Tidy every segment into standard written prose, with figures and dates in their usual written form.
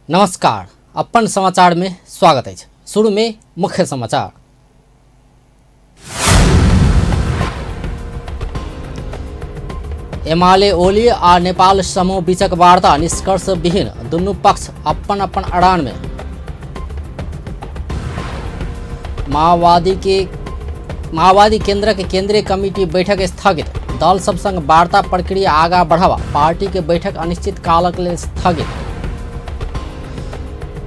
नमस्कार, अपन समाचार में स्वागत है। शुरू में मुख्य समाचार। एमाले ओली आ नेपाल समूह बीचक वार्ता निष्कर्ष विहीन, दुनू पक्ष अपन अपन अड़ान में। माओवादी केंद्र के केंद्रीय कमेटी बैठक स्थगित, दल सब संग वार्ता प्रक्रिया आगा बढ़ावा, पार्टी के बैठक अनिश्चित कालक लेल स्थगित।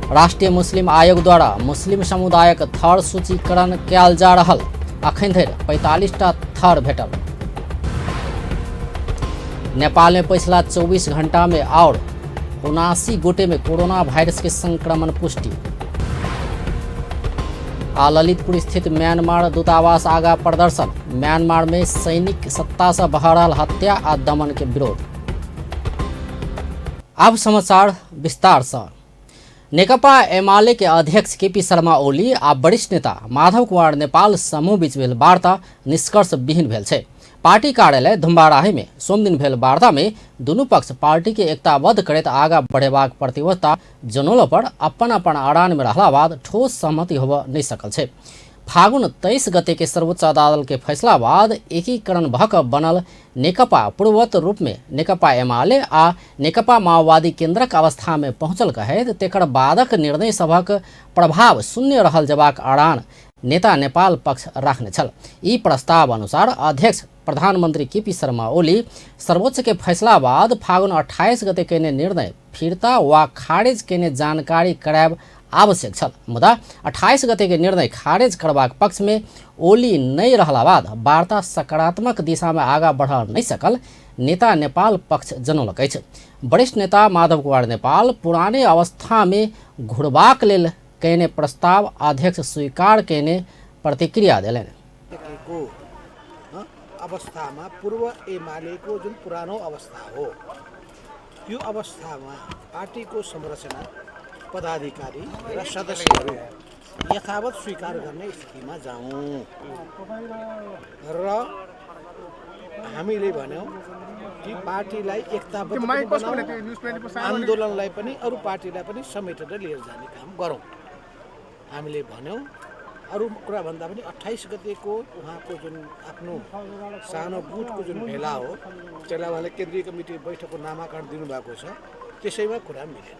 राष्ट्रीय मुस्लिम आयोग द्वारा मुस्लिम समुदायक थर सूचीकरण कयल जा रहल, अखन धरि 45टा थर भेटल। नेपाल में पिछला 24 घंटा में और 79 गोटे में कोरोना वायरस के संक्रमण पुष्टि। आ ललितपुर स्थित म्यांमार दूतावास आगा प्रदर्शन, म्यांमार में सैनिक सत्ता से भऽ रहल हत्या आ दमन के विरोध। अब समाचार विस्तार से। नेकपा एमाले के अध्यक्ष केपी शर्मा ओली आ वरिष्ठ नेता माधव कुमार नेपाल समूह बीच भेल वार्ता निष्कर्ष विहीन भेल छै। पार्टी कार्यालय धुम्बाराही में सोम दिन भेल वार्ता में दुनू पक्ष पार्टी के एकताबद्ध करैत आगा बढ़ेबाक प्रतिबद्धता जनौला पर अपन अपन अड़ान में रहला बाद ठोस सहमति होबऽ नहि सकल छै। फागुन 23 गते के सर्वोच्च अदालत के फैसला बाद एकीकरण भऽ कऽ बनल नेकपा पूर्ववत रूप में नेकपा एमाले आ नेकपा माओवादी केंद्रक अवस्था में पहुंचल कहैत तेकर बादक निर्णय सभक प्रभाव शून्य रहल जबाक अड़ान नेता नेपाल पक्ष राखने छल। ई प्रस्ताव अनुसार अध्यक्ष प्रधानमंत्री केपी शर्मा ओली सर्वोच्च के फैसला बाद फागुन 28 गते केने निर्णय फिरता वा खारिज केने जानकारी करायब आवश्यक छल। मुदा 28 गते के निर्णय खारिज करबाक पक्ष में ओली नहीं रहला बाद वार्ता सकारात्मक दिशा में आगा बढ़ नहीं सकल नेता नेपाल पक्ष जनौलक अछि। वरिष्ठ नेता माधव कुमार नेपाल पुराने अवस्था में घुरबाक लेल कहने प्रस्ताव अध्यक्ष स्वीकार कहने प्रतिक्रिया देलनि। अवस्थामा पूर्व एमालेको जुन पुरानो अवस्था हो त्यो अवस्थामा पार्टीको संरचना पदाधिकारी र सदस्यहरू यथावत स्वीकार गर्ने स्थितिमा जाउँ र हामीले भन्यौं कि पार्टीलाई एकताबद्ध बनाउँ, आन्दोलनलाई पनि अरू पार्टीलाई पनि समेटेर लिएर जाने काम गरौँ। हामीले भन्यौं अरू कुरा भन्दा पनि 28 गतेको उहाँको जुन आफ्नो सानो गुटको जुन भेला हो त्यसलाई उहाँले केन्द्रीय कमिटी बैठकको नामाकरण दिनुभएको छ, त्यसैमा कुरा मिलेन।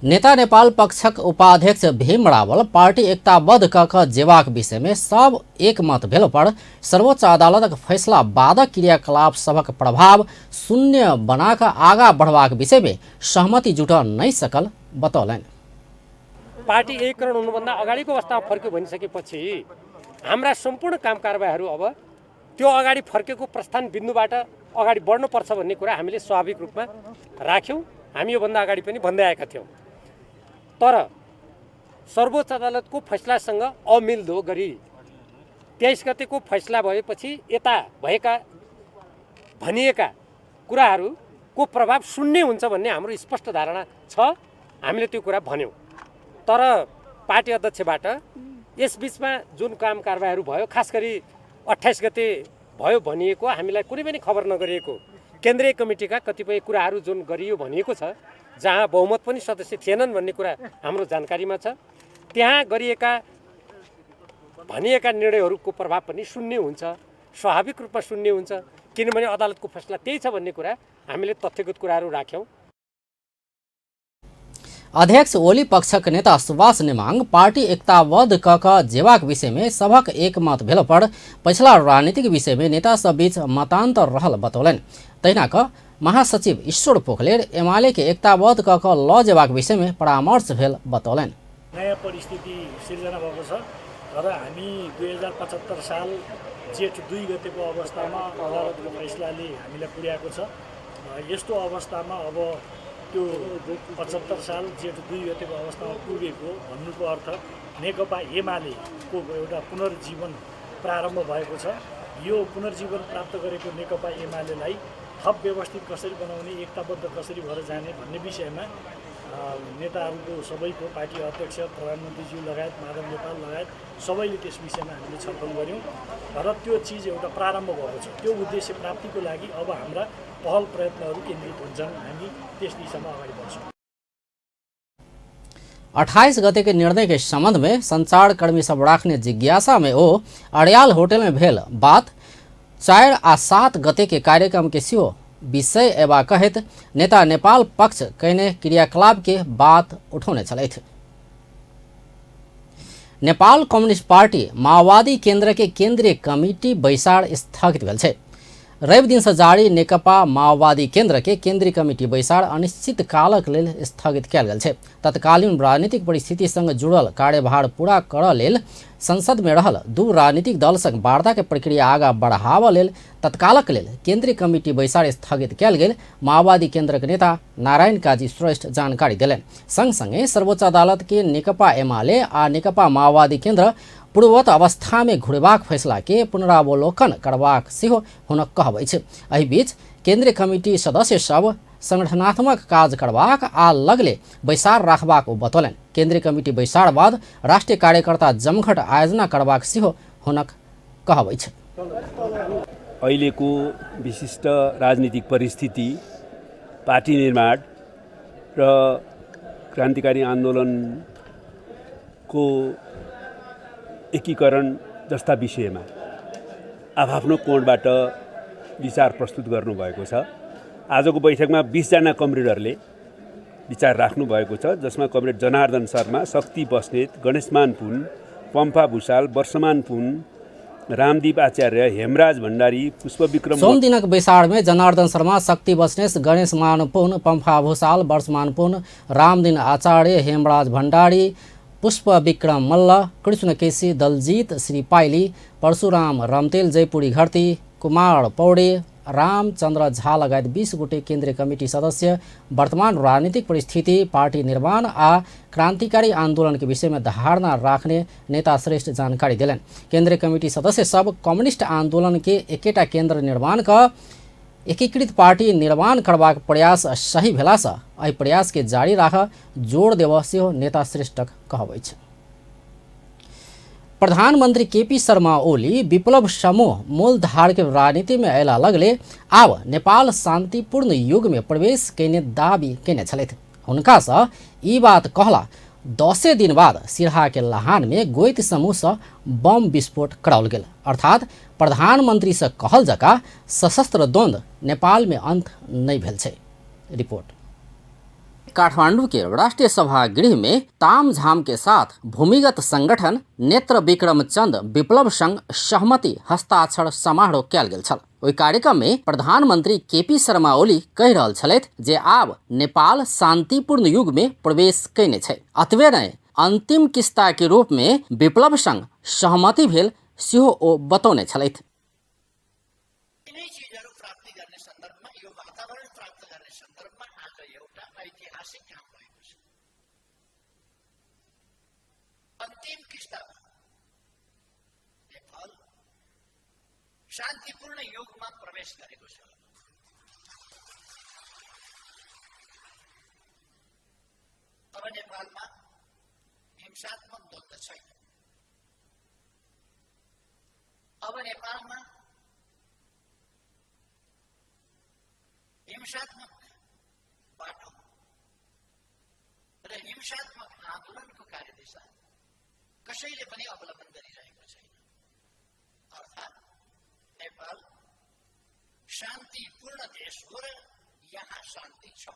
नेता नेपाल पक्षक उपाध्यक्ष भीम रावल पार्टी एकताबद्ध कऽ जेबाक विषय में सब एक मत भेल पर सर्वोच्च अदालतक फैसला बादक क्रियाकलाप सबक प्रभाव शून्य बना कऽ आगा बढ़बाक विषय में सहमति जुट नहीं सकल बतौलनि। पार्टी एकीकरण हुनुभन्दा अगाडिको अवस्थामा फर्क्यो भनिसकेपछि हाम्रा सम्पूर्ण काम कारबाहीहरू अब त्यो अगाडि फर्केको प्रस्थान बिन्दुबाट अगाडि बढ्नुपर्छ भन्ने कुरा हामीले स्वाभाविक रूपमा राख्यौँ। हामी योभन्दा अगाडि पनि भन्दै आएका थियौँ। तर सर्वोच्च अदालतको फैसलासँग अमिल्दो गरी 23 गतेको फैसला भएपछि यता भएका भनिएका कुराहरूको प्रभाव शून्य हुन्छ भन्ने हाम्रो स्पष्ट धारणा छ। हामीले त्यो कुरा भन्यौँ। तर पार्टी अध्यक्षबाट यसबीचमा जुन काम कारबाहीहरू भयो, खास गरी 28 गते भयो भनिएको हामीलाई कुनै पनि खबर नगरिएको केन्द्रीय कमिटीका कतिपय कुराहरू जुन गरियो भनिएको छ, जहाँ बहुमत पनि सदस्य थिएनन् भन्ने कुरा हाम्रो जानकारीमा छ, त्यहाँ गरिएका भनिएका निर्णयहरूको प्रभाव पनि शून्य हुन्छ, स्वाभाविक रूपमा शून्य हुन्छ, किनभने अदालतको फैसला त्यही छ भन्ने कुरा हामीले तथ्यगत कुराहरू राख्यौँ। अध्यक्ष ओली पक्षक नेता सुभाष नेमाङ पार्टी एकताबद्ध कऽ जेबाक विषय में सबक एक मत भेल पर पछिला राजनीतिक विषय में नेता सब बीच मतान्तर रहल बतौलनि। तहिना कऽ महासचिव ईश्वर पोखलेल एमाले के एकताबद्ध कऽ लऽ जेबाक विषय में परामर्श भेल बतौलनि। नयाँ परिस्थिति सिर्जना भएको छ र हामी 2075 साल जेठ 2 गतेको अवस्थामा अदालतको फैसलाले हामीलाई पुर्याएको छ। यस्तो अवस्थामा अब त्यो 75 साल जेठ 2 गतेको अवस्थामा पुगेको भन्नुको अर्थ नेकपा एमालेको एउटा पुनर्जीवन प्रारम्भ भएको छ। यो पुनर्जीवन प्राप्त गरेको नेकपा एमालेलाई थप व्यवस्थित कसरी बनाउने, एकताबद्ध कसरी भएर जाने भन्ने विषयमा नेताहरूको सबैको पार्टी अध्यक्ष प्रधानमन्त्रीज्यू लगायत माधव नेपाल लगायत सबैले त्यस विषयमा हामीले छलफल गऱ्यौँ र त्यो चिज एउटा प्रारम्भ भएको छ। त्यो उद्देश्य प्राप्तिको लागि अब हाम्रा पहल प्रयत्नहरू केन्द्रित हुन्छन्। हामी त्यस दिशामा अगाडि बढ्छौँ। 28 गते के निर्णय के संबंध में संचार कर्मी सब राखने जिज्ञासा में ओ अड़ियाल होटल में भेल बात 4 आ 7 गते के कार्यक्रम के सियो विषय एवं कहत नेता नेपाल पक्ष कहने क्रियाकलाप के बात उठौने छलैथ। नेपाल कम्युनिस्ट पार्टी माओवादी केन्द्र के केन्द्रीय कमिटी बैसार स्थगित भेल छै। रवि दिन से जारी नेकपा माओवादी केन्द्र के केन्द्रीय कमिटी बैसार अनिश्चित कालक लेल स्थगित कयल गेल छै। तत्कालीन राजनीतिक परिस्थिति संग जुड़ल कार्यभार पूरा करऽ लेल संसद में रहल 2 राजनीतिक दल संग वार्ता के प्रक्रिया आगा बढ़ावा लेल तत्कालक लेल केन्द्रीय कमिटी बैसार स्थगित कयल गेल माओवादी केन्द्र के नेता नारायण काजी श्रेष्ठ जानकारी देलनि। संगसंगे सर्वोच्च अदालत के नेकपा एमाले आ नेकपा माओवादी केन्द्र पूर्ववत अवस्था में घुरेबाक फैसला के पुनरावलोकन करबाक सेहो हुनक कहबै छै। एहि बीच केन्द्रीय कमिटी सदस्य सब संगठनात्मक काज करबाक आ लगले बैसार राखबाक ओ बतौलनि। केन्द्रीय कमिटी बैसार बाद राष्ट्रिय कार्यकर्ता जमघट आयोजना करबाक सेहो हुनक कहबै छै। अहिलेको विशिष्ट राजनीतिक परिस्थिति, पार्टी निर्माण र क्रान्तिकारी आन्दोलनको एकीकरण जस्ता विषयमा आफ्नो कोणबाट विचार प्रस्तुत गर्नुभएको छ। आजको बैठकमा 20 जना कमरेडहरूले विचार राख्नुभएको छ, जसमा कमरेड जनार्दन शर्मा, शक्ति बस्नेत, गणेशमान पुन, पम्फा भूषाल, वर्षमान पुन, रामदीप आचार्य, हेमराज भण्डारी, पुष्पविक्रम। सोम दिनक बैसार में जनार्दन शर्मा, शक्ति बस्नेत, गणेशमान पुन, पम्फा भूषाल, वर्षमान पुन, रामदीन आचार्य, हेमराज भण्डारी, पुष्पविक्रम मल्ल, कृष्ण केसी, दलजीत श्री पाइली, परशुराम रमतेल, जयपुरी घरती, कुमार पौडे, रामचंद्र झा लगायत 20 गोटे केन्द्रीय कमिटी सदस्य वर्तमान राजनीतिक परिस्थिति, पार्टी निर्माण आ क्रांतिकारी आंदोलन के विषय में धारणा राख्ने नेता श्रेष्ठ जानकारी दिलन। केन्द्रीय कमिटी सदस्य सब कम्युनिस्ट आंदोलन के एकेटा केन्द्र निर्माण का एकीकृत पार्टी निर्माण करबाक प्रयास सही भेला से एहि प्रयास के जारी राख जोड़ देव सेहो नेता श्रेष्ठक कहबै छै। प्रधानमंत्री केपी शर्मा ओली विप्लव समूह मूलधार के राजनीति में अयला लगले आब नेपाल शांतिपूर्ण युग में प्रवेश कैने दावी कैने छलैथ। हुनका सँ ई बात कहला 10 दिन बाद सिरहा के लहान में गोइत समूह से बम विस्फोट कराओल गेल। अर्थात प्रधानमंत्री से कहल जका सशस्त्र द्वंद्व नेपाल में अंत नहीं भेल छै। रिपोर्ट। काठमांडू के राष्ट्रीय सभागृह में तामझाम के साथ भूमिगत संगठन नेत्र विक्रम चंद विप्लव संघ सहमति हस्ताक्षर समारोह कयल गेल छल। ओहि कार्यक्रम में प्रधानमंत्री केपी शर्मा ओली कहि रहल छलैथ जे आब नेपाल शांतिपूर्ण युग में प्रवेश कैने छै। अतबे नहि अंतिम किस्ता के रूप में विप्लव संघ सहमति भेल सेहो ओ बतौने छलैथ। शान्तिपूर्ण युगमा प्रवेश गरेको छ। अब नेपालमा हिंसात्मक द्वन्द्व छैन। अब नेपालमा हिंसात्मक बाटो र हिंसात्मक आन्दोलनको कार्यदिशा कसैले पनि अवलम्बन गरिरहेको छैन। अर्थात् नेपाल शान्तिपूर्ण देश हो र यहाँ शान्ति छ।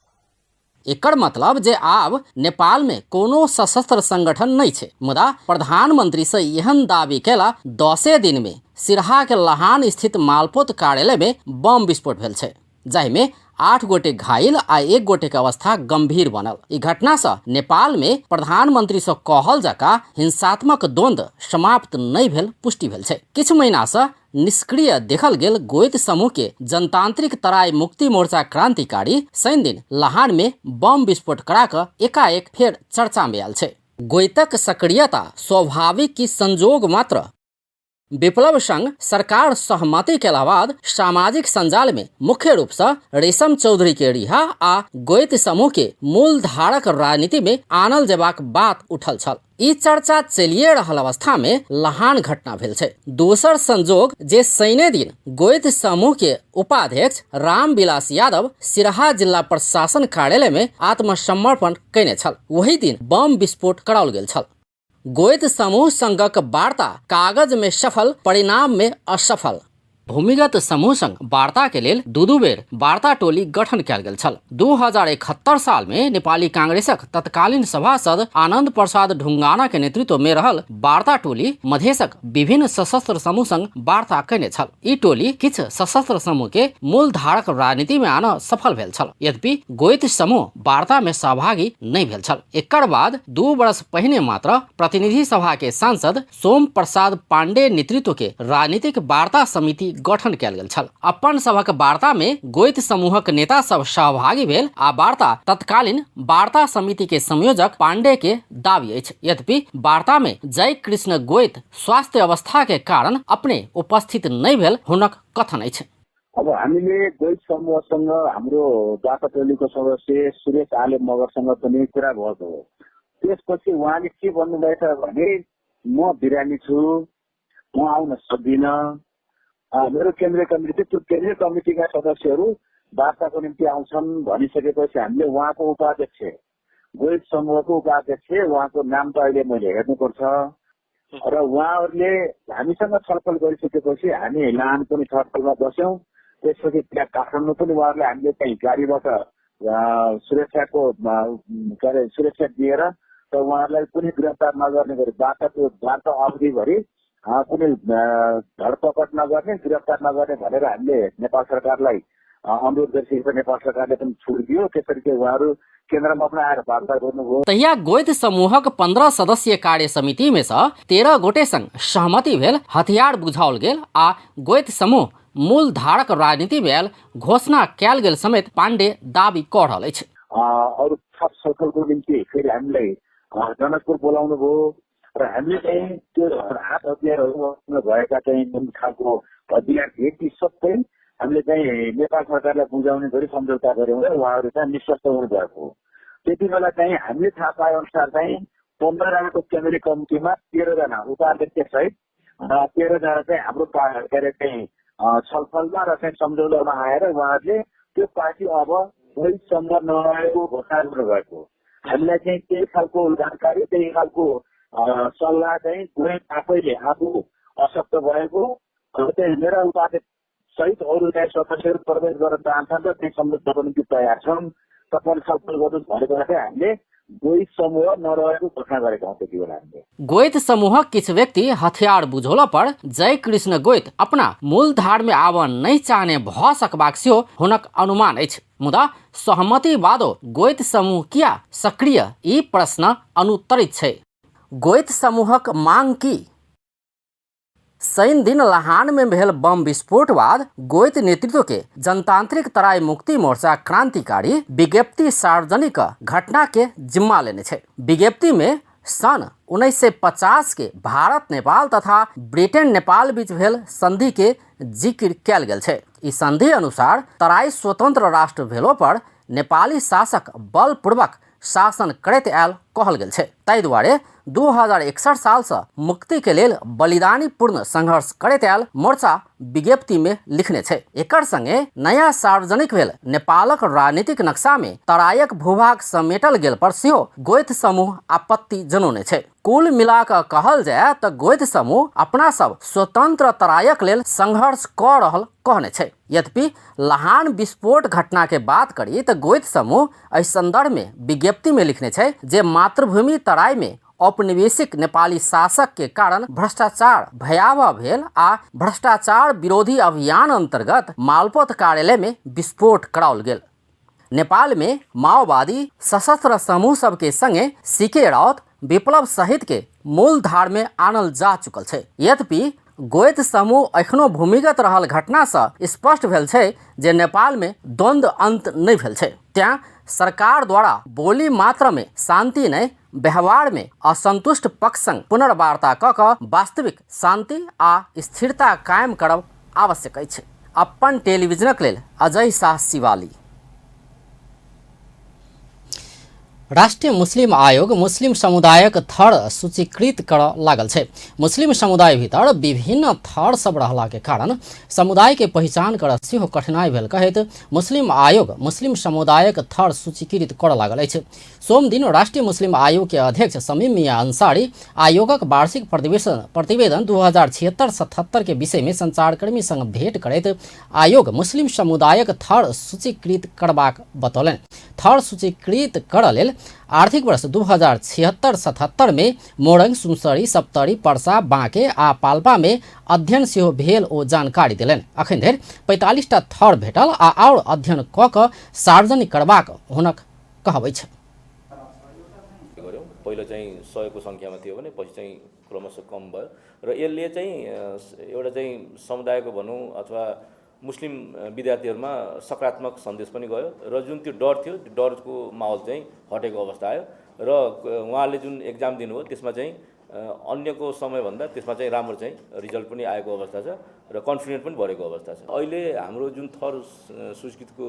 एकर मतलब जे आब नेपाल में कोनो सशस्त्र संगठन नहीं छे। मुदा प्रधानमंत्री से एहन दावी केला 10 दिन में सिरहा के लहान स्थित मालपोत कार्यालय में बम विस्फोट भेल छे, जाहि में 8 गोटे घायल आ 1 गोटे के अवस्था गंभीर बनल। ई घटना से नेपाल में प्रधानमंत्री से कहल जका हिंसात्मक द्वंद्व समाप्त नहीं भेल पुष्टि भेल छे। किछु महीना से निष्क्रिय देखल गेल गोइत समूह के जनतांत्रिक तराई मुक्ति मोर्चा क्रांतिकारी शनि दिन लहान में बम विस्फोट करा क एकाएक फेर चर्चा में आयल छे। गोइतक सक्रियता स्वाभाविक की संजोग मात्र विप्लव संघ सरकार सहमति के बाद सामाजिक संजाल में मुख्य रूप से रेशम चौधरी के रिहा आ गोयत समूह के मूल धारक राजनीति में आनल जेबाक बात उठल छल। ई चर्चा चलिए रहल अवस्था में लहान घटना भेल छै। दोसर संजोग जे शनि दिन गोयत समूह के उपाध्यक्ष रामविलास यादव सिराहा जिला प्रशासन कार्यालय में आत्मसमर्पण कैने छल, वही दिन बम विस्फोट कराओल गेल छल। गोयत समूह संघक वार्ता कागज में सफल, परिणाम में असफल। भूमिगत समूह संग वार्ता के लेल दू बेर वार्ता टोली गठन कयल गेल छल। 2071 साल में नेपाली कांग्रेसक तत्कालीन सभासद आनंद प्रसाद ढुंगाना के नेतृत्व में रहल वार्ता टोली मधेशक विभिन्न सशस्त्र समूह संग वार्ता कैने छल। ई टोली किछ सशस्त्र समूह के मूल धारक राजनीति में आना सफल भेल छल, यद्यपि गोयत समूह वार्ता में सहभागी नहीं भेल छल। एकर बाद 2 वर्ष पहिने मात्र प्रतिनिधि सभा के सांसद सोम प्रसाद पांडे नेतृत्व के राजनीतिक वार्ता समिति गठन कयल गेल छल। अपन सभक वार्ता में गोयत समूहक नेता सब सहभागी भेल आ वार्ता तत्कालीन वार्ता समिति के संयोजक पांडे के दावी अछि। यद्यपि वार्ता में जय कृष्ण गोयत स्वास्थ्य अवस्था के कारण अपने उपस्थित नहीं भेल हुनक कथन अछि। अब हामीले गोयत समूहसँग हाम्रो वार्ता टोलीको सदस्य सुरेश आले मगरसँग पनि कुरा भएको हो। त्यसपछि उहाँले के भन्नुभएछ भने म बिरामी छु, म आउन सक्दिनँ। मेरो केन्द्रीय कमिटी, त्यो केन्द्रीय कमिटीका सदस्यहरू वार्ताको निम्ति आउँछन् भनिसकेपछि हामीले उहाँको उपाध्यक्ष, गोयत समूहको उपाध्यक्ष, उहाँको नाम त अहिले मैले हेर्नुपर्छ र उहाँहरूले हामीसँग छलफल गरिसकेपछि हामी लान पनि छलफलमा बस्यौँ। त्यसपछि त्यहाँ काठमाडौँ पनि उहाँहरूले हामीले चाहिँ गाडीबाट सुरक्षा दिएर र उहाँहरूलाई कुनै गिरफ्तार नगर्ने गरी वार्ता अवधिभरि कुनै धरपकड नगर्ने, गिरफ्तार नगर्ने भनेर हामीले नेपाल सरकारलाई अनुरोध गरिसकेपछि नेपाल सरकारले पनि छुट दियो। त्यसरी उहाँहरू केन्द्रमा पनि आएर वार्ता गर्नुभयो। तहिया गोयत समूहक 15 सदस्यीय कार्य समिति में से 13 गोटे संग सहमति भेल, हथियार बुझाओल गेल आ गोयत समूह मूल धारक राजनीति में आयल घोषणा कयल गेल समेत पांडे दावी कऽ रहल अछि। अरू थप छलफलको निम्ति फेरि हामीलाई जनकपुर बोलाउनु भयो र हामीले चाहिँ त्यो हात हतियारहरू भएका चाहिँ जुन खालको हतियार थिए ती सबै हामीले चाहिँ नेपाल सरकारलाई बुझाउने गरी सम्झौता गऱ्यौँ र उहाँहरू चाहिँ निश्चस्त हुनुभएको। त्यति बेला चाहिँ हामीले थाहा पाए अनुसार चाहिँ 15 जनाको केन्द्रीय कमिटीमा 13 जना उपाध्यक्ष सहित 13 जना चाहिँ हाम्रो के अरे चाहिँ छलफलमा र चाहिँ सम्झौतामा आएर उहाँहरूले त्यो पार्टी अब गोयत समूह नरहेको घोषणा गर्नुभएको। हामीलाई चाहिँ त्यही खालको जानकारी, त्यही खालको सल्लाह चाहिँ गोयत आफैले आफू अशक्त भएको चाहिँ मेरा उपाध्यक्ष सहित अरू चाहिँ सदस्यहरू प्रवेश गर्न चाहन्छन् र त्यही सम्झौताको निम्ति तयार छन्, तपाईँ छलफल गर्नुहोस् भनेर चाहिँ हामीले गोयत समूह नरहेको घोषणा गरेका हौँ। त्यति बेला हामीले गोयत समूह किछ व्यक्ति हथियार बुझौला पर जय कृष्ण गोयत अपना मूल धार में आवन नहीं चाहने भ सकबाक सेहो हुनक अनुमान अछि। मुदा सहमति बादो गोयत समूह किया सक्रिय, ई प्रश्न अनुत्तरित छै। गोयत समूहक मांग की? शनि दिन लहान में भेल बम विस्फोट बाद गोयत नेतृत्व के जनतांत्रिक तराई मुक्ति मोर्चा क्रांतिकारी विज्ञप्ति सार्वजनिक घटना के जिम्मा लेने छे। विज्ञप्ति में सन 1950 के भारत नेपाल तथा ब्रिटेन नेपाल बीच भेल संधि के जिक्र कयल गेल छे। ई संधि अनुसार तराई स्वतंत्र राष्ट्र भेलो पर नेपाली शासक बलपूर्वक शासन करैत आयल कहल गेल छे। ताहि दुआरे 2061 साल से मुक्ति के लेल बलिदानी पूर्ण संघर्ष करैत आयल मोर्चा विज्ञप्ति में लिखने छे। एकर संगे नया सार्वजनिक भेल नेपालक राजनीतिक नक्शा में तराईक भूभाग समेटल गेल पर सेहो गोयत समूह आपत्ति जनौने छे। कुल मिला कऽ कहल जाय तऽ गोयत समूह अपना सब स्वतंत्र तराईक लेल संघर्ष कऽ रहल कहने छे। यद्यपि लहान विस्फोट घटना के बात करी तऽ गोयत समूह एहि संदर्भ में विज्ञप्ति में लिखने छे जे मातृभूमि तराई में औपनिवेशिक नेपाली शासक के कारण भ्रष्टाचार भयावह भेल आ भ्रष्टाचार विरोधी अभियान अंतर्गत मालपोत कार्यालय में विस्फोट कराओल गेल। नेपाल में माओवादी सशस्त्र समूह सब के संगे सीके राउत विप्लव सहित के मूल धार में आनल जा चुकल छे। यद्यपि गोयत समूह एखनो भूमिगत रहल घटना से स्पष्ट भेल छे जे नेपाल में द्वंद्व अंत नहीं भेल छे। त्यां सरकार द्वारा बोली मात्र में शांति नहीं व्यवहार में असंतुष्ट पक्ष संग पुनर्वार्ता क वास्तविक शांति आ स्थिरता कायम करब आवश्यक अछि। अपन टेलीविजनक लेल अजय शाह शिवाली। राष्ट्रीय मुस्लिम आयोग मुस्लिम समुदायक थर सूचीकृत कर लागल छै। मुस्लिम समुदाय भीतर विभिन्न थर सब रहला के कारण समुदाय के पहचान कर सेहो कठिनाई भेल कहैत मुस्लिम आयोग मुस्लिम समुदायक थर सूचीकृत कर लागल अछि। सोम दिन राष्ट्रीय मुस्लिम आयोग के अध्यक्ष शमीम मियां अंसारी आयोगक वार्षिक प्रतिवेदन 2076-77 के विषय में संचारकर्मी संग भेंट करैत आयोग मुस्लिम समुदायक थर सूचीकृत करबाक बतौलनि। थर सूचीकृत कर लेल आर्थिक वर्ष 2076-77 में मोरंग, सुनसरी, सप्तरी, पर्सा, बाँके आ पाल्पा में अध्ययन सेहो भेल ओ जानकारी देलनि। अखन धरि 45टा थर भेटल आ आओर अध्ययन क क सार्वजनिक करबाक हुनक कहबै छ। पहिलो चाहिँ 100 को संख्यामा थियो भने पछि चाहिँ क्रमशः कम भयो र यसले चाहिँ एउटा चाहिँ समुदायको भनौँ अथवा मुस्लिम विद्यार्थीहरूमा सकारात्मक सन्देश पनि गयो र जुन त्यो डर थियो त्यो डरको माहौल चाहिँ हटेको अवस्था आयो र उहाँले जुन एक्जाम दिनुभयो त्यसमा चाहिँ अन्यको समयभन्दा त्यसमा चाहिँ राम्रो चाहिँ रिजल्ट पनि आएको अवस्था छ र कन्फिडेन्ट पनि बढेको अवस्था छ। अहिले हाम्रो जुन थर सूचीकृतको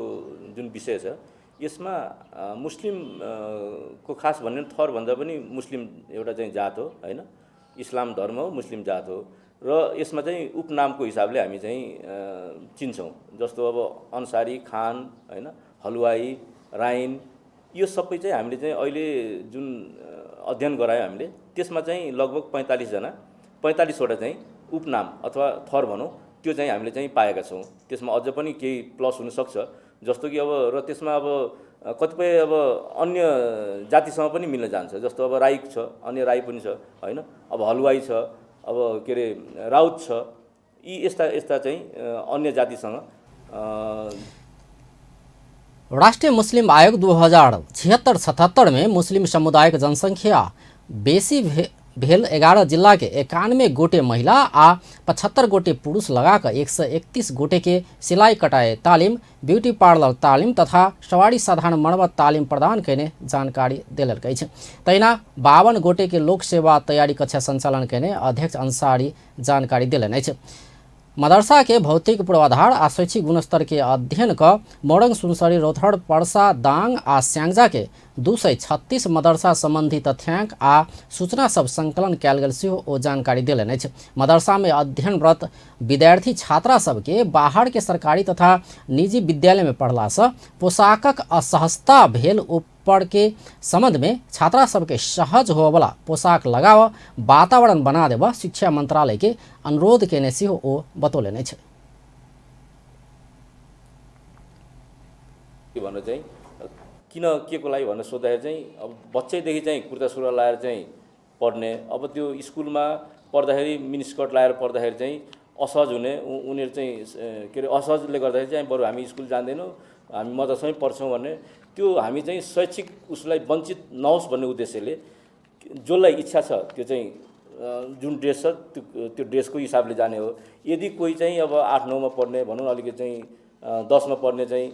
जुन विषय छ यसमा मुस्लिम को खास भन्ने थर भन्दा पनि मुस्लिम एउटा चाहिँ जात हो हैन, इस्लाम धर्म हो, मुस्लिम जात हो र यसमा चाहिँ उपनामको हिसाबले हामी चाहिँ चिन्छौँ। जस्तो अब अन्सारी, खान हैन, हलवाई, राइन यो सबै चाहिँ हामीले चाहिँ अहिले जुन अध्ययन गरायो हामीले त्यसमा चाहिँ लगभग 45वटा चाहिँ उपनाम अथवा थर भनौँ त्यो चाहिँ हामीले चाहिँ पाएका छौँ। त्यसमा अझ पनि केही प्लस हुन सक्छ जस्तो कि अब र त्यसमा अब कतिपय अब अन्य जातिसँग पनि मिल्न जान्छ। जस्तो अब राई छ, अन्य राई पनि छ हैन, अब हलवाई छ, अब के अरे राउत छ, यी यस्ता चाहिँ अन्य जातिसँग। राष्ट्रीय मुस्लिम आयोग 2076-77 में मुस्लिम समुदायक जनसंख्या बेसी भेल 11 जिला के 91 गोटे महिला आ 75 गोटे पुरुष लगाकर 131 गोटे के सिलाई कटाई तालीम, ब्यूटी पार्लर तालीम तथा सवारी साधारण मरम्मत तालीम प्रदान करने जानकारी दिलक अछि। तहिना 52 गोटे के लोक सेवा तैयारी कक्षा संचालन करने अध्यक्ष अंसारी जानकारी दिलनि अछि। मदरसा के भौतिक पूर्वाधार आ शैक्षिक गुणस्तर के अध्ययन क मोरंग, सुनसरी, रौथड़, पर्सा, दाङ आ स्याङ्जा के 236 मदरसा संबंधी तथ्यांक आ सूचना सब संकलन कयल गेल सेहो ओ जानकारी देलनि अछि। मदरसा में अध्ययनरत विद्यार्थी छात्रा सबके बाहर के सरकारी तथा निजी विद्यालय में पढ़ला से पोशाकक असहजता भेल ऊपर के संबंध में छात्रा सबके सहज होवला पोशाक लगाव वातावरण बना देव शिक्षा मंत्रालय के अनुरोध केने सेहो ओ बतौलनि अछि। किन के को लागि भनेर सोध्दाखेरि चाहिँ अब बच्चैदेखि चाहिँ कुर्ता सुरुवाल लाएर चाहिँ पढ्ने, अब त्यो स्कुलमा पढ्दाखेरि मिनिस्कर्ट लाएर पढ्दाखेरि चाहिँ असहज हुने उनीहरू चाहिँ के अरे असहजले गर्दाखेरि चाहिँ बरु हामी स्कुल जान्दैनौँ, हामी मदरसामै पढ्छौँ भन्ने त्यो हामी चाहिँ शैक्षिक उसलाई वञ्चित नहोस् भन्ने उद्देश्यले जसलाई इच्छा छ त्यो चाहिँ जुन ड्रेस छ त्यो ड्रेसको हिसाबले जाने हो। यदि कोही चाहिँ अब 8-9 मा पढ्ने भनौँ अलिकति चाहिँ 10 मा पढ्ने चाहिँ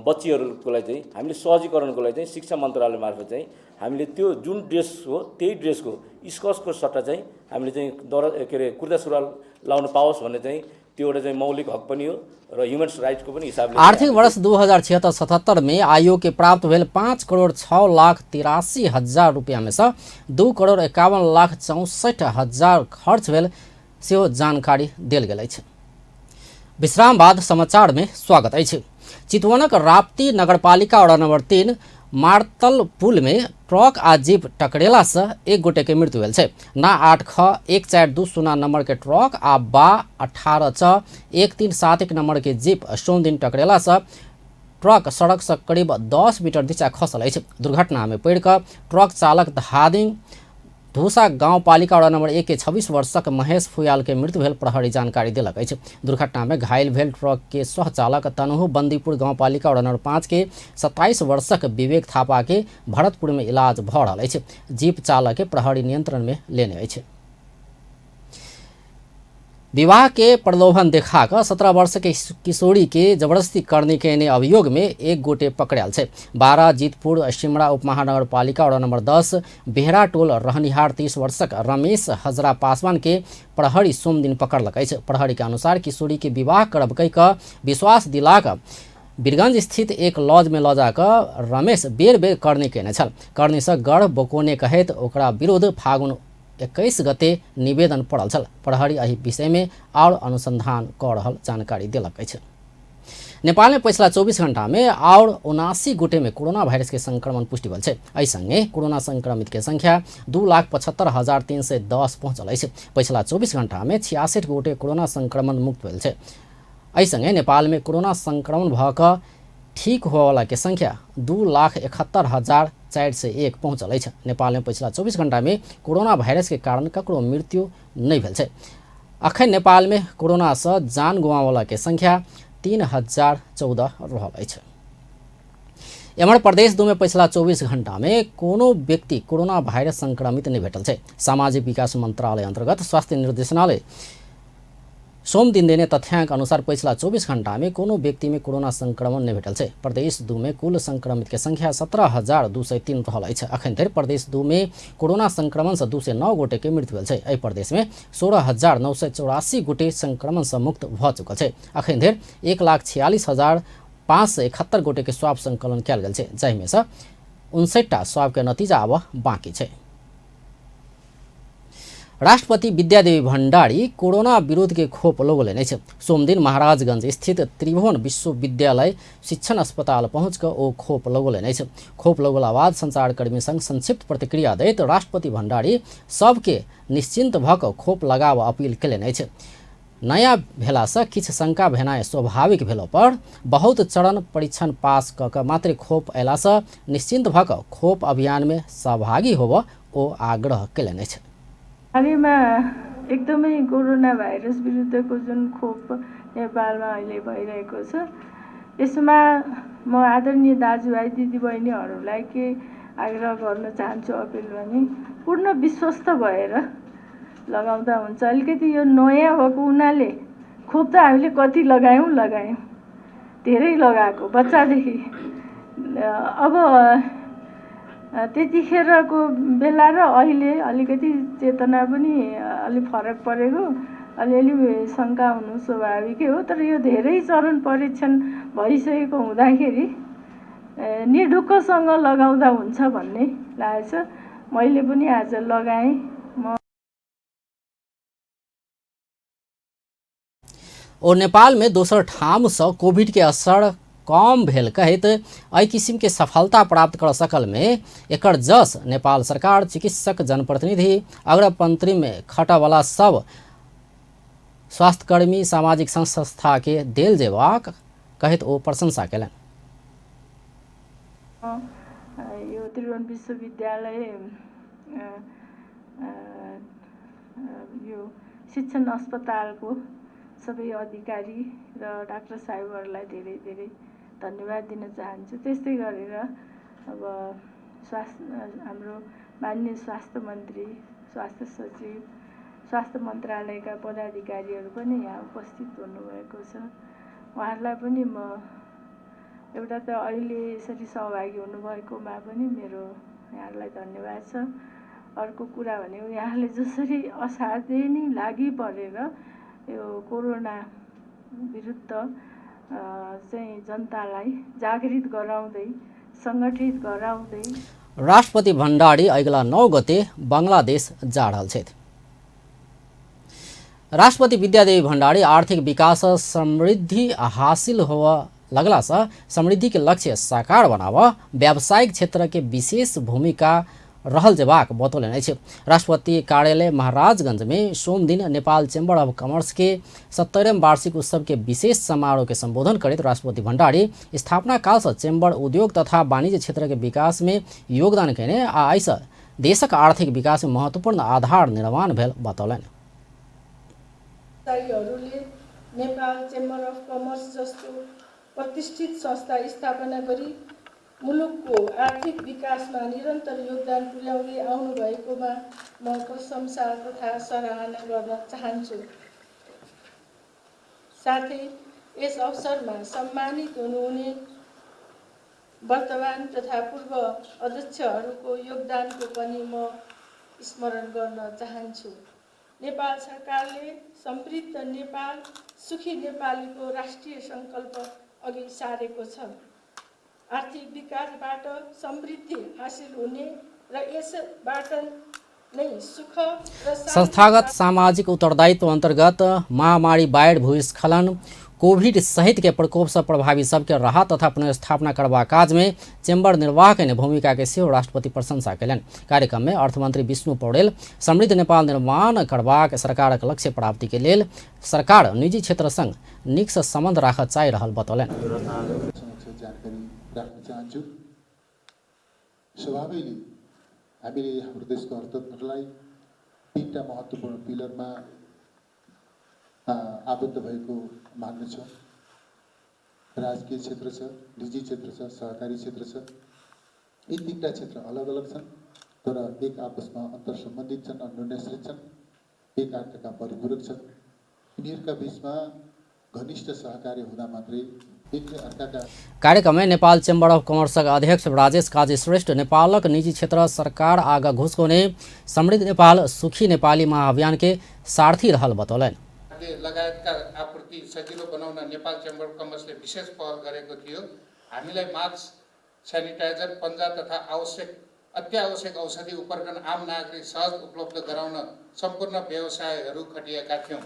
बच्चीहरूको लागि चाहिँ हामीले सहजीकरणको लागि चाहिँ शिक्षा मन्त्रालय मार्फत चाहिँ हामीले त्यो जुन ड्रेस हो त्यही ड्रेसको स्कर्ट्सको सट्टा चाहिँ हामीले चाहिँ के अरे कुर्ता सुरुवाल लाउन पाओस् भन्ने चाहिँ त्यो एउटा चाहिँ मौलिक हक पनि हो र ह्युमन राइट्सको पनि हिसाबले। आर्थिक वर्ष 2076-77 में आयोग के प्राप्त भेल 5,06,83,000 रुपया में से 2,51,64,000 खर्च भेल सेहो जानकारी देल गेल अछि। विश्राम बाद समाचार में स्वागत अछि। चितवनक राप्ती नगरपालिका वडा नंबर 3 मार्तल पुल में ट्रक आ जीप टकरेला से एक गोटे के मृत्यु भेल छै। ना 8X1420 नंबर के ट्रक आ बा 18X1371 नंबर के जीप सोम दिन टकरेला से ट्रक सड़क से करीब 10 मीटर नीचा खसल अछि। दुर्घटना में पड़ कर ट्रक चालक धादिंग धूसा गाँव पालिका वडा नंबर 1 के 26 वर्षक महेश फुयाल के मृत्यु भेल प्रहरी जानकारी दिलक अछि। दुर्घटना में घायल भेल ट्रक के सह चालक तनहु बंदीपुर गाँव पालिका वडा नंबर 5 के 27 वर्षक विवेक थापा के भरतपुर में इलाज भ रहल अछि। जीप चालक के प्रहरी नियंत्रण में लेने अछि। विवाह के प्रलोभन दिखाकर 17 वर्ष के किशोरी के जबरदस्ती करने के अभियोग में एक गोटे पकड़ायल है। 12 जीतपुर सिमरा उपमहानगरपालिका वडा नंबर 10 बेहरा टोल रहनिहार 30 वर्षक रमेश हजरा पासवान के प्रहरी सोम दिन पकड़ लगे। प्रहरी के अनुसार किशोरी के विवाह करब कह कर विश्वास दिलाकर वीरगंज स्थित एक लॉज में लजाकर रमेश बेर बेर करने केने छल। करने से गढ़ बोकोने कहत ओकरा विरुद्ध फागुन 21 गते निवेदन पड़ल छल। प्रहरी एहि विषय में और अनुसंधान कर रहल जानकारी दिलक अछि। नेपाल में पिछला 24 घंटा में और 79 गोटे में कोरोना वायरस के संक्रमण पुष्टि भेल है। एहि संगे कोरोना संक्रमित के संख्या 2,75,310 पहुँचल है। पिछला 24 घंटा में 66 गोटे कोरोना संक्रमण मुक्त भेल है। एहि संगे नेपाल में कोरोना संक्रमण भऽ ठीक होवाला के संख्या 2,71,401 पहुँचल है। नेपाल में पिछला 24 घंटा में कोरोना वायरस के कारण ककरो मृत्यु नहीं भेल है। अखन नेपाल में कोरोना से जान गुमावला के संख्या 3,014 रहल है। एम्हर प्रदेश 2 में पिछला 24 घंटा में कोनो व्यक्ति कोरोना वायरस संक्रमित नहीं भेटल है। सामाजिक विकास मंत्रालय अंतर्गत स्वास्थ्य निर्देशनालय सोम दिन देने तथ्यांक अनुसार पिछला 24 घंटा में कोनो व्यक्ति में कोरोना संक्रमण नहीं भेटल है। प्रदेश 2 में कुल संक्रमित के संख्या 17,203 रहल है। अखन धरि प्रदेश 2 में कोरोना संक्रमण से 209 गोटे के मृत्यु भेल है। एहि प्रदेश में 16,984 गोटे संक्रमण से मुक्त भ चुकल है। अखन धरि 1,46,571 गोटे के स्वाब संकलन कयल गेल है, जाहि में से 59टा स्वाब के नतीजा अब बाँकी है। राष्ट्रपति विद्यादेवी भण्डारी कोरोना विरोध के खोप लगौले छे। सोम दिन महाराजगंज स्थित त्रिभुवन विश्वविद्यालय शिक्षण अस्पताल पहुँचकर ओ खोप लगौले छे। खोप लगौला बाद संचारकर्मी संग संक्षिप्त प्रतिक्रिया दैत राष्ट्रपति भण्डारी सबके निश्चिंत भऽ खोप लगाव अपील केलनि छे। नया भेला से किछु शंका भेनाइ स्वाभाविक भेला पर बहुत चरण परीक्षण पास कऽ कऽ मात्र खोप अयला से निश्चिंत भऽ खोप अभियान में सहभागी होबऽ ओ आग्रह केलनि छे। हालैमा एकदमै कोरोना भाइरस विरुद्धको जुन खोप नेपालमा अहिले भइरहेको छ, यसमा म आदरणीय दाजुभाइ दिदीबहिनीहरूलाई के आग्रह गर्न चाहन्छु, अपिल भने पूर्ण विश्वस्त भएर लगाउँदा हुन्छ। अलिकति यो नयाँ भएको हुनाले खोप त हामीले कति लगायौँ धेरै लगाएको बच्चादेखि अब त्यतिखेरको बेला र अहिले अलिकति चेतना पनि अलि फरक परेको, अलिअलि शङ्का हुनु स्वाभाविकै हो। तर यो धेरै चरण परीक्षण भइसकेको हुँदाखेरि निर्ढुक्कसँग लगाउँदा हुन्छ भन्ने लागेछ। मैले पनि आज लगाएँ। और नेपाल में दोसर ठाम से कोविड के असर कम भेल कहत एहि किसिम के सफलता प्राप्त कर सकल में एकर जस नेपाल सरकार, चिकित्सक, जनप्रतिनिधि, अग्रपंक्ति में खटवाला सब स्वास्थ्यकर्मी, सामाजिक संस्था के देल जेबाक कहत ओ प्रशंसा केलन। यो त्रिभुवन विश्वविद्यालय यो शिक्षण अस्पतालको सबै अधिकारी र डाक्टर साहेबहरूलाई धेरै धेरै धन्यवाद दिन चाहन्छु। त्यस्तै गरेर अब हाम्रो माननीय स्वास्थ्य मन्त्री, स्वास्थ्य सचिव, स्वास्थ्य मन्त्रालयका पदाधिकारीहरू पनि यहाँ उपस्थित हुनुभएको छ। उहाँहरूलाई पनि म एउटा त अहिले यसरी सहभागी हुनुभएकोमा पनि मेरो यहाँहरूलाई धन्यवाद छ। अर्को कुरा भनेको यहाँले जसरी असाध्यै नै लागि परेर यो कोरोना विरुद्ध चाहिँ जनतालाई जागृत गराउँदै, संगठित गराउँदै। राष्ट्रपति भण्डारी अगिला 9 गते बंगलादेश जा रहल छथि। राष्ट्रपति विद्यादेवी भण्डारी आर्थिक विकास समृद्धि हासिल होवा लगला से समृद्धि के लक्ष्य साकार बनाव व्यावसायिक क्षेत्र के विशेष भूमिका रहल जेबाक बतौलनि अछि। राष्ट्रपति कार्यालय महाराजगंज में सोम दिन नेपाल चैम्बर ऑफ कॉमर्स के 70वें वार्षिक उत्सव के विशेष समारोह के संबोधन करते राष्ट्रपति भण्डारी स्थापना काल से चैम्बर उद्योग तथा वाणिज्य क्षेत्र के विकास में योगदान केने आ एहिसँ देशक आर्थिक विकास में महत्वपूर्ण आधार निर्माण भेल बतौलनि। नेपाल चैम्बर अफ कॉमर्स जस्तो प्रतिष्ठित संस्था स्थापना गरी मुलुकको आर्थिक विकासमा निरन्तर योगदान पुर्याउँदै आउनु भएकोमा म प्रशंसा तथा सराहना गर्न चाहन्छु। साथै यस अवसरमा सम्मानित हुनुहुने वर्तमान तथा पूर्व अध्यक्षहरूको योगदानको पनि म स्मरण गर्न चाहन्छु। नेपाल सरकारले समृद्ध नेपाल सुखी नेपालीको राष्ट्रिय सङ्कल्प अघि सारेको छ। आर्थिक विकासबाट समृद्धि हासिल हुने र यसबाट नै सुख र संस्थागत सामाजिक उत्तरदायित्व अंतर्गत महामारी, बाढ़, भूस्खलन, कोविड सहित के प्रकोप से प्रभावित सबके राहत तथा पुनर्स्थापना करवा काज में चेम्बर निर्वाह के भूमिका के सेहो राष्ट्रपति प्रशंसा कयलनि। कार्यक्रम में अर्थमंत्री विष्णु पौडेल समृद्ध नेपाल निर्माण करबाक सरकारक लक्ष्य प्राप्ति के लेल सरकार निजी क्षेत्र संग नीक से संबंध राख चाहि रहल बतौलनि। स्वाभाविक हामीले हाम्रो देशको अर्थतन्त्रलाई तीनटा महत्त्वपूर्ण पिलरमा आबद्ध भएको मान्दछौँ। राजकीय क्षेत्र छ, निजी क्षेत्र छ, सहकारी क्षेत्र छ। यी तीनटा क्षेत्र अलग अलग छन् तर एक आपसमा अन्तर्सम्बन्धित छन्, अन्योन्याश्रित छन्, एक अर्काका परिपूरक छन्। यिनीहरूका बीचमा घनिष्ठ सहकार्य हुँदा मात्रै कार्यक्रम में नेपाल चेम्बर अफ कमर्सक अध्यक्ष राजेश काजी श्रेष्ठ, नेपालक निजी क्षेत्र सरकार आगा घुसकोने समृद्ध नेपाल सुखी नेपाली महाअभियान के सारथी रहल बतौलनि। लगायतका आपूर्ति सजिलो बनाउन नेपाल चेम्बर अफ कमर्सले विशेष पहल गरेको थियो। हामीलाई मास्क, सेनिटाइजर, पन्जा तथा अत्यावश्यक औषधि उपकरण आम नागरिक सहज उपलब्ध गराउन सम्पूर्ण व्यवसायहरू खटिएका थियौँ।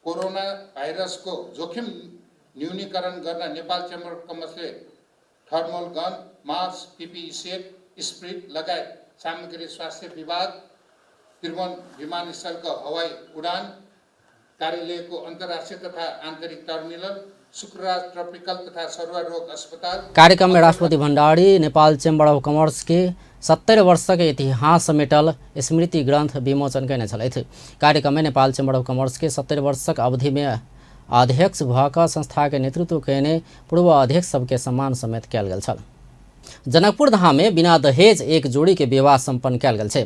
कोरोना भाइरसको जोखिम न्यूनीकरण गर्न नेपाल चेम्बर अफ कमर्सले thermal gun, mask, PPE set, spirit लगायत सामग्री स्वास्थ्य विभाग, त्रिभुवन विमानस्थलको हवाई उडान कार्यालयको अन्तर्राष्ट्रिय तथा आन्तरिक टर्मिनल, शुक्रराज ट्रपिकल तथा सरुवा रोग अस्पताल। कार्यक्रम में राष्ट्रपति भण्डारी नेपाल चेम्बर अफ कमर्स के 70 वर्ष के इतिहास समेटल स्मृति ग्रंथ विमोचन करने छलथि। कार्यक्रम में नेपाल चेम्बर अफ कमर्स के 70 वर्षक अवधि में अध्यक्ष भएका संस्था के नेतृत्व कयने पूर्व अध्यक्ष सबके सम्मान समेत कयल गेल छल। जनकपुर धाम में बिना दहेज एक जोड़ी के विवाह संपन्न कयल गेल छै।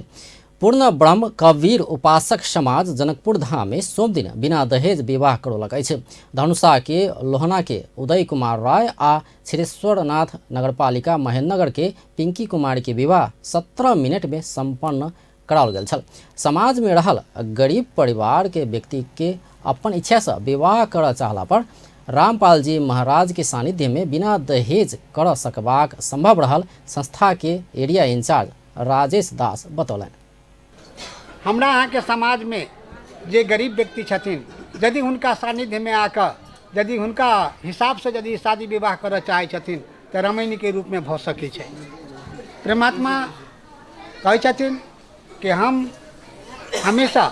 पूर्ण ब्रह्म कबीर उपासक समाज जनकपुर धाम में सोम दिन बिना दहेज विवाह करौलक अछि। धनुषा के लोहना के उदय कुमार राय आ क्षीरेश्वरनाथ नगरपालिका महेन्द्रनगर के पिंकी कुमारी के विवाह 17 मिनट में संपन्न कराओल गेल छल। समाज में रहल गरीब परिवार के व्यक्ति के अपन इच्छा से विवाह कर चाहला पर रामपाल जी महाराज के सानिध्य में बिना दहेज कर सकबाक संभव रहल संस्था के एरिया इंचार्ज राजेश दास बतौलन। हमरा यहाँ के समाज में जे गरीब व्यक्ति छथिन, यदि उनका सानिध्य में आकर यदि उनका हिसाब से यदि शादी विवाह कर चाहे छथिन तो रामायणी के रूप में भ सकै छै। परमात्मा कहै छथिन कि हम हमेशा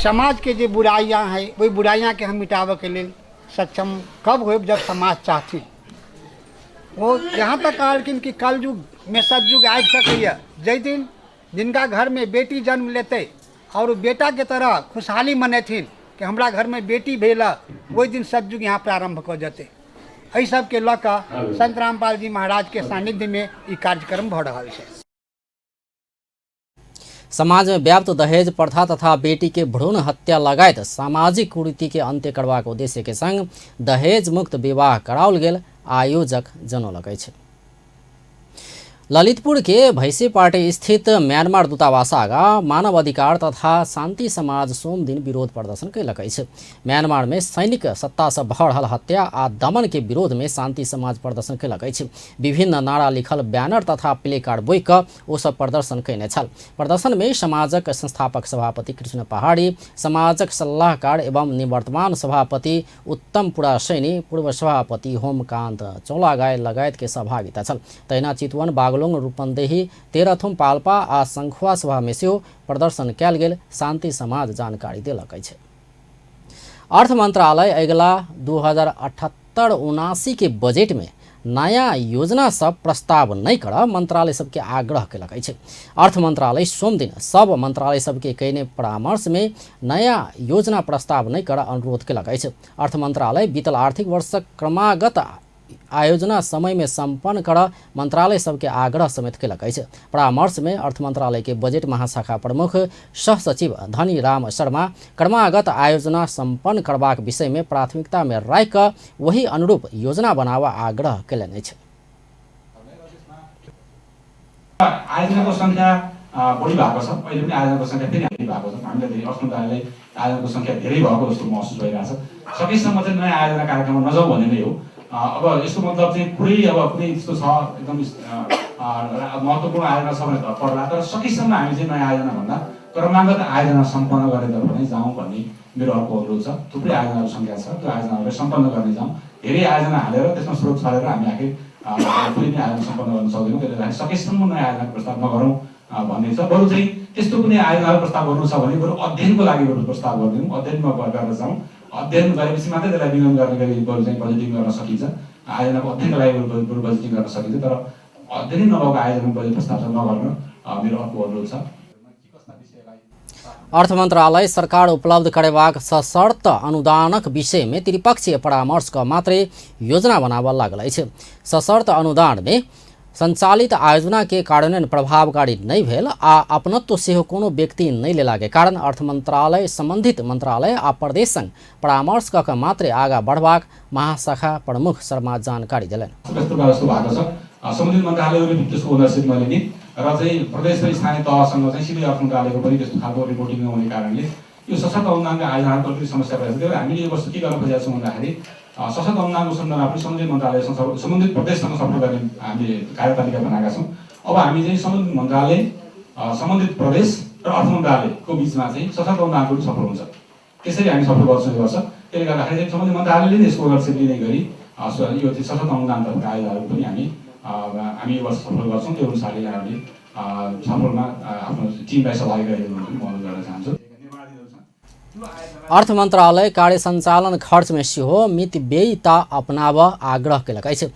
समाज के जो बुराइयां हैं वही बुराइयां के हम मिटावे के लिए सक्षम कब हो जब समाज चाहती। वो यहाँ तक कहलखिन कि कल युग में सतयुग आ सकैया, जै दिन जिनका घर में बेटी जन्म लेते और बेटा के तरह खुशहाली मनेथिन कि हमरा घर में बेटी भेला, वही दिन सतयुग यहाँ प्रारंभ कर जेते। एहि सब के लऽ कऽ संत रामपाल जी महाराज के सानिध्य में ई कार्यक्रम भऽ रहल छै। समाज में व्याप्त दहेज प्रथा तथा बेटी के भ्रूण हत्या लगायत सामाजिक कुरीति के अंत्य करबाक उद्देश्य के संग दहेज मुक्त विवाह कराओल गेल आयोजक जनौलक अछि। ललितपुर के भैंसीपाटी स्थित म्यांमार दूतावास आगा मानव अधिकार तथा शांति समाज सोम दिन विरोध प्रदर्शन कयलक अछि। म्यांमार में सैनिक सत्ता से भऽ रहल हत्या आ दमन के विरोध में शांति समाज प्रदर्शन कयलक अछि। विभिन्न नारा लिखल बैनर तथा प्ले कार्ड बोइ कऽ ओ सब प्रदर्शन कयने छल। प्रदर्शन में समाजक संस्थापक सभापति कृष्ण पहाड़ी, समाजक सलाहकार एवं निवर्तमान सभापति उत्तम पुरासैनी, पूर्व सभापति होमकांत चौलागाय लगायत के सहभागिता छल। तहिना चितवन, बागलुङ, रूपन्देही, तेह्रथुम, पाल्पा आ संखुवा सभा में सेहो प्रदर्शन कयल गेल शांति समाज जानकारी देलक अछि। अर्थ मंत्रालय अगिला 2078-79 के बजट में नया योजना सब प्रस्ताव नहीं कर मंत्रालय सबके आग्रह कयलक अछि। अर्थ मंत्रालय सोम दिन सब मंत्रालय सबके कयने परामर्श में नया योजना प्रस्ताव नहीं कर अनुरोध कयलक अछि। अर्थ मंत्रालय बीतल आर्थिक वर्ष क्रमागत आयोजना समय में संपन्न कर मंत्रालय सबके आग्रह समेत कलक अछि। परामर्श में अर्थ मंत्रालय के बजट महाशाखा प्रमुख सह सचिव धनी राम शर्मा क्रमागत आयोजना संपन्न करबाक विषय में प्राथमिकता में राखि कऽ वही अनुरूप योजना बनावा आग्रह कयलनि अछि। आयोजनाको संख्या बढी भएको छ, अहिले पनि आयोजनाको संख्या फेरि हाई भएको छ। हामीलाई धेरै अर्थ मन्त्रालयले आयोजनाको संख्या धेरै भएको जस्तो महसुस भइरहेछ। सकेसम्म चाहिँ नयाँ आयोजना कार्यक्रममा नजाउँ भन्ने नै हो। अब यसको मतलब चाहिँ पुरै अब कुनै यस्तो छ एकदम महत्त्वपूर्ण आयोजना छ भने त पर्ला, तर सकेसम्म हामी चाहिँ नयाँ आयोजना भन्दा क्रमागत आयोजना सम्पन्न गरेर पनि जाउँ भन्ने मेरो अर्को अनुरोध छ। थुप्रै आयोजनाको संख्या छ, त्यो आयोजनाहरूलाई सम्पन्न गर्ने जाउँ। धेरै आयोजना हालेर त्यसमा स्रोत छलेर हामी आखिर कुनै पनि आयोजना सम्पन्न गर्न सक्दैनौँ। त्यसले गर्दा सकेसम्म नयाँ आयोजनाको प्रस्ताव नगरौँ भन्ने छ। बरु चाहिँ त्यस्तो कुनै आयोजनाको प्रस्ताव गर्नु छ भने बरु अध्ययनको लागि बरु प्रस्ताव गरिदिउँ, अध्ययनमा गरेर जाउँ। अध्ययन गरेपछि मात्रै त्यसलाई विनियोजन गर्ने गरी बरु चाहिँ बजेटिङ गर्न सकिन्छ। आयोजनाको अध्ययनको लागि बरु बजेटिङ गर्न सकिन्छ, तर अध्ययन नभएको आयोजना बजेट प्रस्ताव चाहिँ नगर्न मेरो अर्को अनुरोध छ। अर्थ मंत्रालय सरकार उपलब्ध करेबाक सशर्त अनुदानक विषय में त्रिपक्षीय परामर्श का मात्रे योजना बनावा लागल अछि। सशर्त अनुदान में संचालित आयोजना के कार्यान्वयन प्रभावकारी नहीं भेल आ अपनत्व सेहो कोनो व्यक्ति नहीं लेला के कारण अर्थ मंत्रालय संबंधित मंत्रालय आ प्रदेश संग परामर्श कऽ मात्रे आगा बढ़बाक महाशाखा प्रमुख शर्मा जानकारी दिलनि। सम्बन्धित मन्त्रालयहरूले त्यसको ओनरसिपमा लिने र चाहिँ प्रदेश र स्थानीय तहसँग चाहिँ सिधै अर्थ मन्त्रालयको पनि त्यस्तो खालको रिपोर्टिङ नहुने कारणले यो सशर्त अनुदानका आयोजनाको अलिकति समस्या भइरहेको थियो। हामीले यो वर्ष के गर्न खोजेका छौँ भन्दाखेरि सशर्त अनुदानको सन्दर्भमा पनि सम्बन्धित मन्त्रालयसँग सम्बन्धित प्रदेशसँग सफल गर्ने हामीले कार्यतालिका बनाएका छौँ। अब हामी चाहिँ सम्बन्धित मन्त्रालय, सम्बन्धित प्रदेश र अर्थ मन्त्रालयको बिचमा चाहिँ सशर्त अनुदानको पनि सफल हुन्छ। त्यसरी हामी सफल गर्छौँ यो वर्ष। त्यसले गर्दाखेरि चाहिँ सम्बन्धित मन्त्रालयले नै यसको ओनरसिप लिने गरी यो चाहिँ सशर्त अनुदानतर्फका आयोजनाहरू पनि हामी यो वर्ष सफल गर्छौँ। त्यो अनुसारले यहाँहरूले छलफलमा आफ्नो टिमलाई सहभागी गराइदिनु पनि म अनुरोध गर्न चाहन्छु। अर्थ मंत्रालय कार्य संचालन खर्च में सेहो मितव्ययिता अपनाव आग्रह कयलक अछि।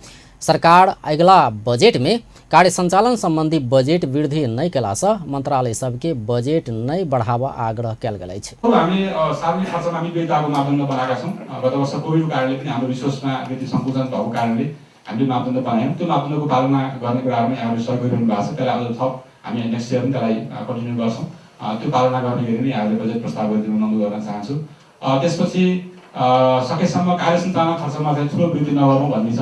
सरकार अगिला बजेट में कार्य संचालन संबंधी बजेट वृद्धि नहीं कयला सँ मंत्रालय सबके बजेट नहीं बढ़ावा आग्रह कयल गेल अछि। हामीले सार्वजनिक खर्चमा मितव्ययिताको मापदण्ड बनाएका छौँ। गत वर्ष कोभिडको कारणले पनि हाम्रो रिसोर्समा अलिकति सङ्कुचन भएको कारणले हामीले मापदण्ड बनायौँ। त्यो मापदण्डको पालना गर्ने कुराहरूमा यहाँहरूले सहयोग गरिरहनु भएको छ। त्यसलाई अझ थप हामी नेक्स्ट इयर पनि त्यसलाई कन्टिन्यू गर्छौँ। त्यो पालना गर्ने गरी नै यहाँहरूले बजेट प्रस्ताव गरिदिनु अनुरोध गर्न चाहन्छु। त्यसपछि सकेसम्म कार्य सञ्चालन खर्चमा चाहिँ ठुलो वृद्धि नगरौँ भन्ने छ।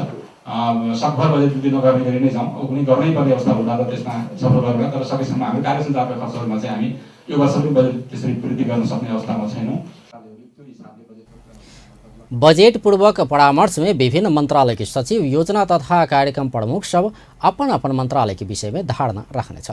सकभर बजेट वृद्धि नगर्ने गरी नै जाउँ। अब कुनै गर्नै पर्ने अवस्था हुँदा त त्यसमा सफल गर्नु, तर सकेसम्म हाम्रो कार्य सञ्चालनका खर्चहरूमा चाहिँ हामी यो वर्ष पनि बजेट त्यसरी वृद्धि गर्न सक्ने अवस्थामा छैनौँ। बजेट पूर्वक परामर्श में विभिन्न मंत्रालय के सचिव, योजना तथा कार्यक्रम प्रमुख सब अपन अपन मंत्रालय के विषय में धारणा रखनेछ।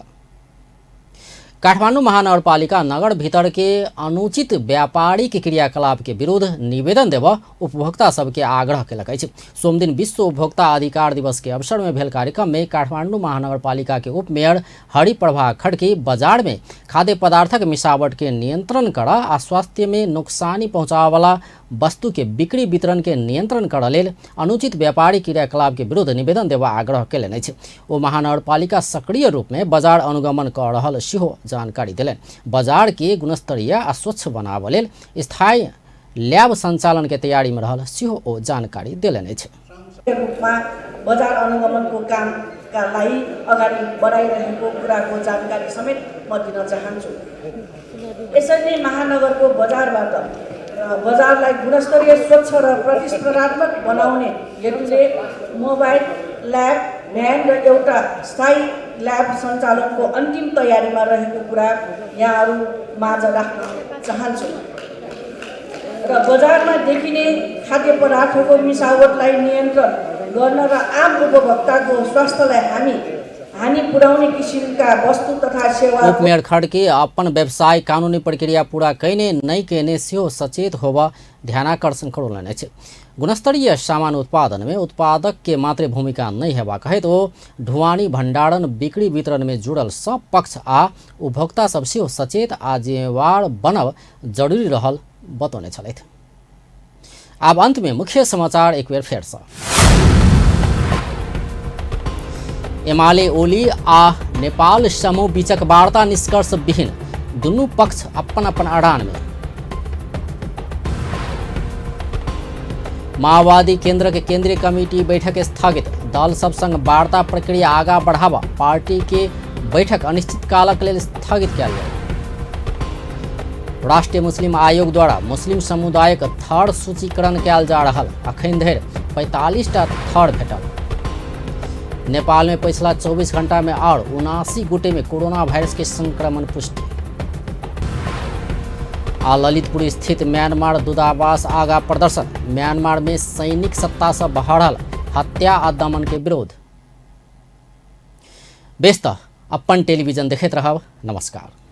काठमाडौँ महानगरपालिका नगर भीतर के अनुचित व्यापारिक क्रियाकलाप के विरुद्ध निवेदन देव उपभोक्ता सबके आग्रह कयलक अछि। सोम दिन विश्व उपभोक्ता अधिकार दिवस के अवसर में भेल कार्यक्रम में काठमाडौँ महानगरपालिका के उप मेयर हरिप्रभा खड्की बाजार में खाद्य पदार्थक मिसावट के नियंत्रण कर आ स्वास्थ्य में नुकसानी पहुँचावे वाला वस्तु के बिक्री वितरण के नियंत्रण कर लेल अनुचित व्यापारिक क्रियाकलाप के विरुद्ध निवेदन देवा आग्रह कयलनि अछि। ओ महानगरपालिका सक्रिय रूप में बाजार अनुगमन कर रहल सेहो जानकारी दिलनि। बाजार के गुणस्तरीय आ स्वच्छ बनाबऽ लेल स्थायी ल्याब संचालन के तैयारी में रहल सेहो ओ जानकारी दिलनि अछि। रूपमा बजार अनुगमनको कामका लागि अगाडि बढाइरहेको कुराको जानकारी समेत म दिन चाहन्छु। यसरी नै महानगरको बजारलाई गुणस्तरीय, स्वच्छ र प्रतिस्पर्धात्मक बनाउने हेतुले मोबाइल ल्याब भ्यान र एउटा स्थायी ल्याब सञ्चालनको अन्तिम तयारीमा रहेको कुरा यहाँहरू माझ राख्न चाहन्छु। र बजारमा देखिने खाद्य पदार्थको मिसावटलाई नियन्त्रण गर्न र आम उपभोक्ताको स्वास्थ्यलाई हानि पुर्याउने किसिमका वस्तु तथा सेवा। उपमेयर खड्के अपन व्यवसाय कानूनी प्रक्रिया पूरा कैने नहीं कैने सेहो सचेत होबा ध्यानाकर्षण करौलनि अछि। गुणस्तरीय सामान उत्पादन में उत्पादक के मात्र भूमिका नहीं हेबा कहैत ओ ढुवानी भंडारण बिक्री वितरण में जुड़ल सब पक्ष आ उपभोक्ता सब सेहो सचेत आ जिम्मेवार बनब जरूरी रहल बतौने छलथि। अब अंत में मुख्य समाचार एक बेर फेर सँ। एमाले ओली आ नेपाल समूह बीचक वार्ता निष्कर्ष विहीन, दुनू पक्ष अपन अपन अड़ान में। माओवादी केंद्र के केंद्रीय कमेटी बैठक स्थगित, दल सब संग वार्ता प्रक्रिया आगा बढ़ावा, पार्टी के बैठक अनिश्चित कालक लेल स्थगित किया गया। राष्ट्रीय मुस्लिम आयोग द्वारा मुस्लिम समुदायक थर्ड सूचीकरण कयल जा रहल, अखन धरि 45टा थर्ड भेटल। नेपाल में पिछला 24 घंटा में और 79 गोटे में कोरोना वायरस के संक्रमण पुष्टि। आ ललितपुर स्थित म्यांमार दूतावास आगा प्रदर्शन, म्यांमार में सैनिक सत्ता से बढ़ल हत्या आ दमन के विरोध। व्यस्त अपन टेलीविजन देखते रहब। नमस्कार।